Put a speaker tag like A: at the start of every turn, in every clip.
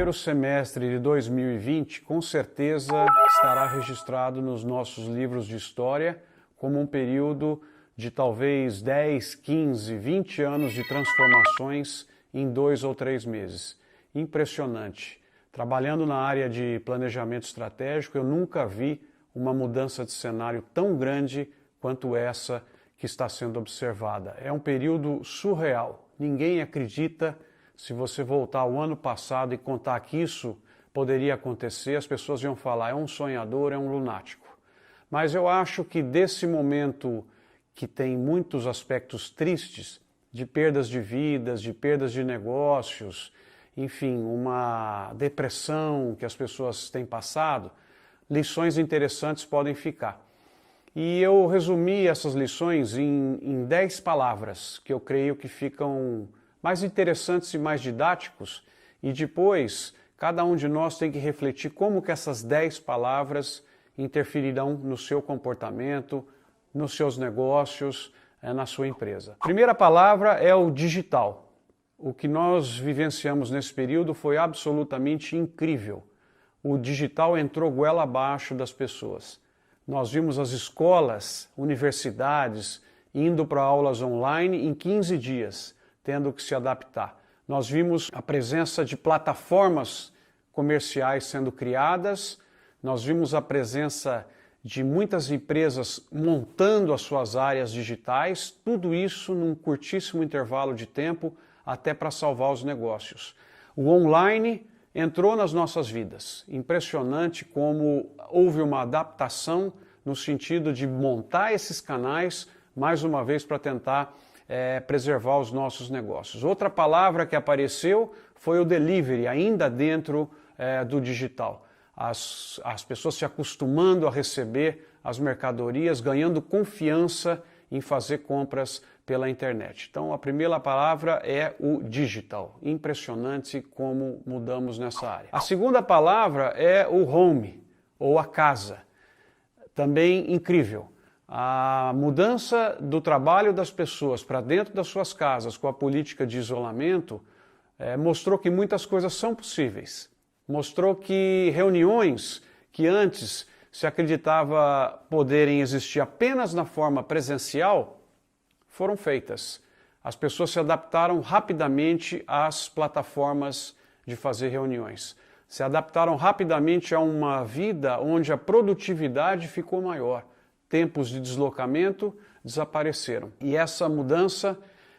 A: primeiro semestre de 2020 com certeza estará registrado nos nossos livros de história como um período de talvez 10, 15, 20 anos de transformações em 2 ou 3 meses. Impressionante. Trabalhando na área de planejamento estratégico, eu nunca vi uma mudança de cenário tão grande quanto essa que está sendo observada. É um período surreal. Ninguém acredita. Se você voltar ao ano passado e contar que isso poderia acontecer, as pessoas iam falar, é um sonhador, é um lunático. Mas eu acho que desse momento que tem muitos aspectos tristes, de perdas de vidas, de perdas de negócios, enfim, uma depressão que as pessoas têm passado, lições interessantes podem ficar. E eu resumi essas lições em 10 palavras, que eu creio que ficam mais interessantes e mais didáticos, e depois cada um de nós tem que refletir como que essas 10 palavras interferirão no seu comportamento, nos seus negócios, na sua empresa. A primeira palavra é o digital. O que nós vivenciamos nesse período foi absolutamente incrível. O digital entrou goela abaixo das pessoas. Nós vimos as escolas, universidades, indo para aulas online em 15 dias, tendo que se adaptar. Nós vimos a presença de plataformas comerciais sendo criadas, nós vimos a presença de muitas empresas montando as suas áreas digitais, tudo isso num curtíssimo intervalo de tempo, até para salvar os negócios. O online entrou nas nossas vidas. Impressionante como houve uma adaptação no sentido de montar esses canais, mais uma vez, para tentar preservar os nossos negócios. Outra palavra que apareceu foi o delivery, ainda dentro do digital. As pessoas se acostumando a receber as mercadorias, ganhando confiança em fazer compras pela internet. Então, a primeira palavra é o digital. Impressionante como mudamos nessa área. A segunda palavra é o home, ou a casa. Também incrível. A mudança do trabalho das pessoas para dentro das suas casas com a política de isolamento mostrou que muitas coisas são possíveis. Mostrou que reuniões que antes se acreditava poderem existir apenas na forma presencial, foram feitas. As pessoas se adaptaram rapidamente às plataformas de fazer reuniões. Se adaptaram rapidamente a uma vida onde a produtividade ficou maior. Tempos de deslocamento desapareceram. E essa mudança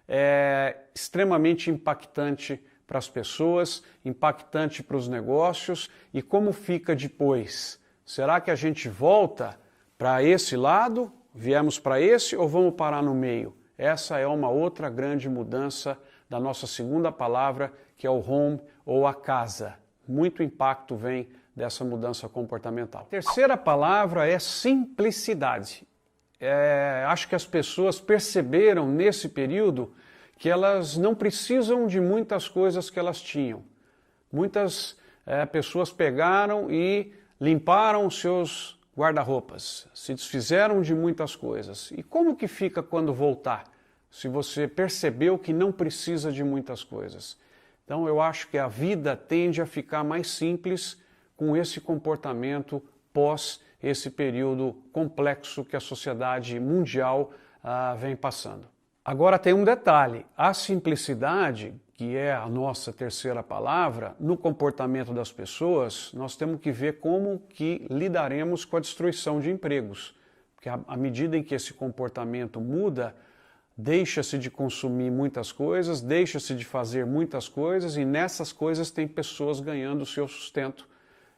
A: é extremamente impactante para as pessoas, impactante para os negócios. E como fica depois? Será que a gente volta para esse lado? Viemos para esse ou vamos parar no meio? Essa é uma outra grande mudança da nossa segunda palavra, que é o home ou a casa. Muito impacto vem dessa mudança comportamental. A terceira palavra é simplicidade. Acho que as pessoas perceberam nesse período que elas não precisam de muitas coisas que elas tinham. Muitas pessoas pegaram e limparam os seus guarda-roupas, se desfizeram de muitas coisas. E como que fica quando voltar? Se você percebeu que não precisa de muitas coisas. Então eu acho que a vida tende a ficar mais simples com esse comportamento pós esse período complexo que a sociedade mundial vem passando. Agora tem um detalhe, a simplicidade, que é a nossa terceira palavra, no comportamento das pessoas, nós temos que ver como que lidaremos com a destruição de empregos. Porque à medida em que esse comportamento muda, deixa-se de consumir muitas coisas, deixa-se de fazer muitas coisas, e nessas coisas tem pessoas ganhando o seu sustento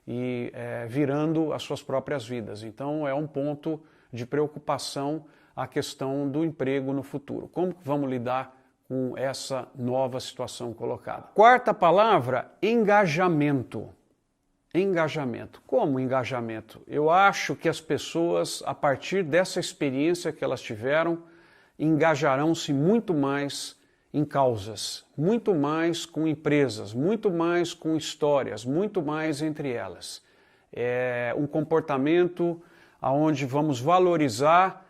A: e virando as suas próprias vidas. Então é um ponto de preocupação a questão do emprego no futuro. Como vamos lidar com essa nova situação colocada? Quarta palavra, engajamento. Engajamento. Como engajamento? Eu acho que as pessoas, a partir dessa experiência que elas tiveram, engajarão-se muito mais em causas, muito mais com empresas, muito mais com histórias, muito mais entre elas. É um comportamento onde vamos valorizar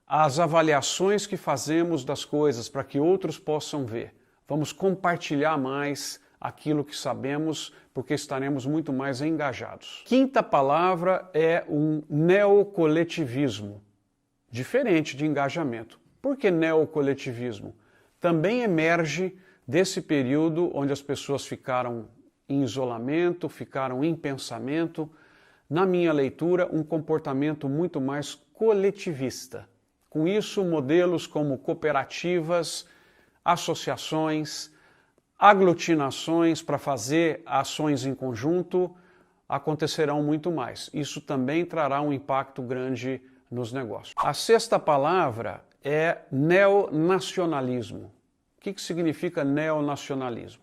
A: as avaliações que fazemos das coisas para que outros possam ver. Vamos compartilhar mais aquilo que sabemos, porque estaremos muito mais engajados. Quinta palavra é um neocoletivismo, diferente de engajamento. Por que neocoletivismo? Também emerge desse período onde as pessoas ficaram em isolamento, ficaram em pensamento. Na minha leitura, um comportamento muito mais coletivista. Com isso, modelos como cooperativas, associações, aglutinações para fazer ações em conjunto acontecerão muito mais. Isso também trará um impacto grande nos negócios. A sexta palavra é neonacionalismo. O que significa neonacionalismo?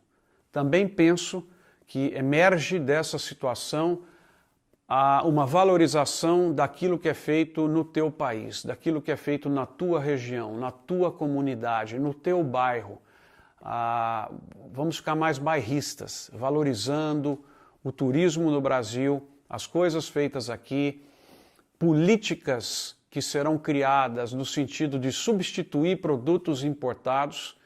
A: Também penso que emerge dessa situação uma valorização daquilo que é feito no teu país, daquilo que é feito na tua região, na tua comunidade, no teu bairro. Vamos ficar mais bairristas, valorizando o turismo no Brasil, as coisas feitas aqui, políticas que serão criadas no sentido de substituir produtos importados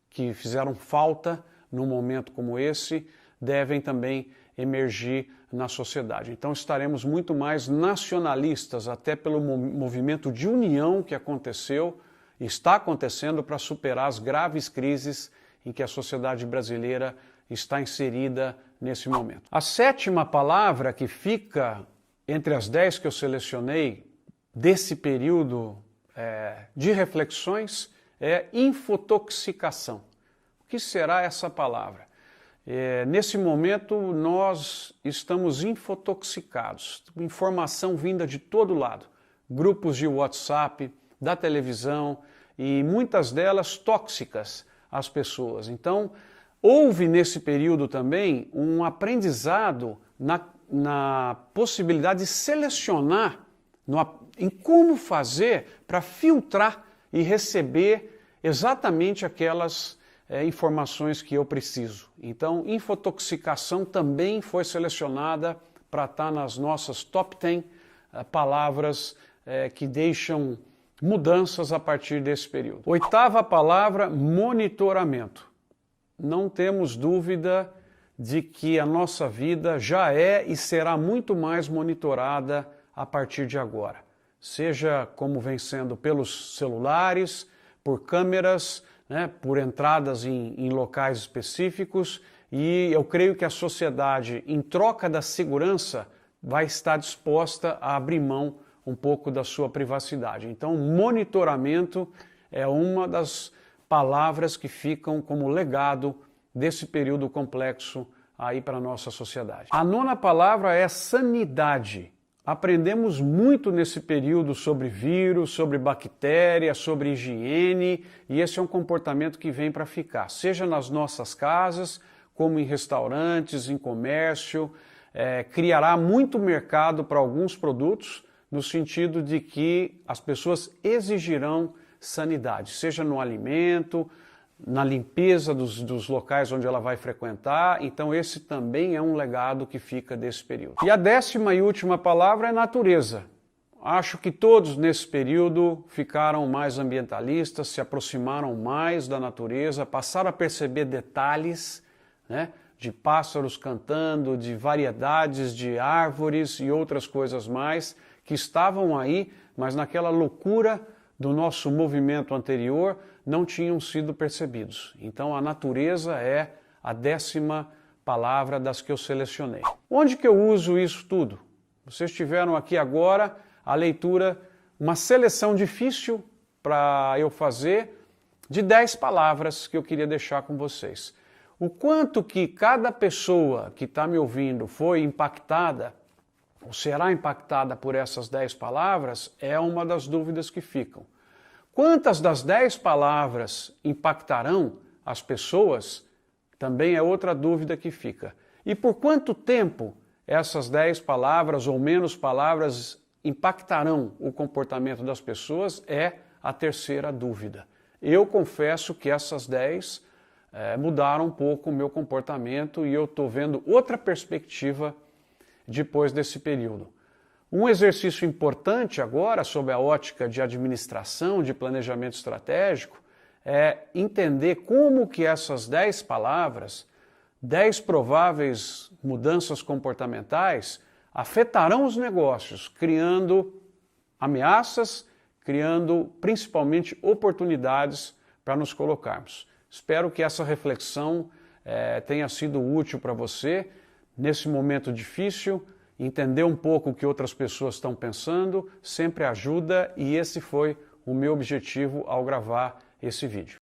A: que fizeram falta num momento como esse, devem também emergir na sociedade. Então estaremos muito mais nacionalistas, até pelo movimento de união que aconteceu e está acontecendo para superar as graves crises em que a sociedade brasileira está inserida nesse momento. A sétima palavra que fica entre as 10 que eu selecionei desse período de reflexões é infotoxicação. O que será essa palavra? Nesse momento, nós estamos infotoxicados, informação vinda de todo lado, grupos de WhatsApp, da televisão e muitas delas tóxicas às pessoas. Então, houve nesse período também um aprendizado na possibilidade de selecionar em como fazer para filtrar e receber exatamente aquelas informações que eu preciso. Então, infotoxicação também foi selecionada para estar nas nossas top 10 palavras que deixam mudanças a partir desse período. Oitava palavra, monitoramento. Não temos dúvida de que a nossa vida já é e será muito mais monitorada a partir de agora. Seja como vem sendo pelos celulares, por câmeras, por entradas em locais específicos, e eu creio que a sociedade, em troca da segurança, vai estar disposta a abrir mão um pouco da sua privacidade. Então, monitoramento é uma das palavras que ficam como legado desse período complexo aí para a nossa sociedade. A nona palavra é sanidade. Aprendemos muito nesse período sobre vírus, sobre bactérias, sobre higiene, e esse é um comportamento que vem para ficar, seja nas nossas casas, como em restaurantes, em comércio. Criará muito mercado para alguns produtos, no sentido de que as pessoas exigirão sanidade, seja no alimento, na limpeza dos locais onde ela vai frequentar. Então esse também é um legado que fica desse período. E a 10ª e última palavra é natureza. Acho que todos nesse período ficaram mais ambientalistas, se aproximaram mais da natureza, passaram a perceber detalhes, de pássaros cantando, de variedades de árvores e outras coisas mais que estavam aí, mas naquela loucura do nosso movimento anterior não tinham sido percebidos. Então a natureza é a 10ª palavra das que eu selecionei. Onde que eu uso isso tudo? Vocês tiveram aqui agora a leitura, uma seleção difícil para eu fazer de 10 palavras que eu queria deixar com vocês. O quanto que cada pessoa que está me ouvindo foi impactada ou será impactada por essas 10 palavras é uma das dúvidas que ficam. Quantas das 10 palavras impactarão as pessoas também é outra dúvida que fica. E por quanto tempo essas 10 palavras ou menos palavras impactarão o comportamento das pessoas é a terceira dúvida. Eu confesso que essas 10 mudaram um pouco o meu comportamento e eu estou vendo outra perspectiva depois desse período. Um exercício importante agora, sob a ótica de administração, de planejamento estratégico, é entender como que essas 10 palavras 10 prováveis mudanças comportamentais afetarão os negócios, criando ameaças, criando principalmente oportunidades para nos colocarmos. Espero que essa reflexão tenha sido útil para você nesse momento difícil. Entender um pouco o que outras pessoas estão pensando sempre ajuda, e esse foi o meu objetivo ao gravar esse vídeo.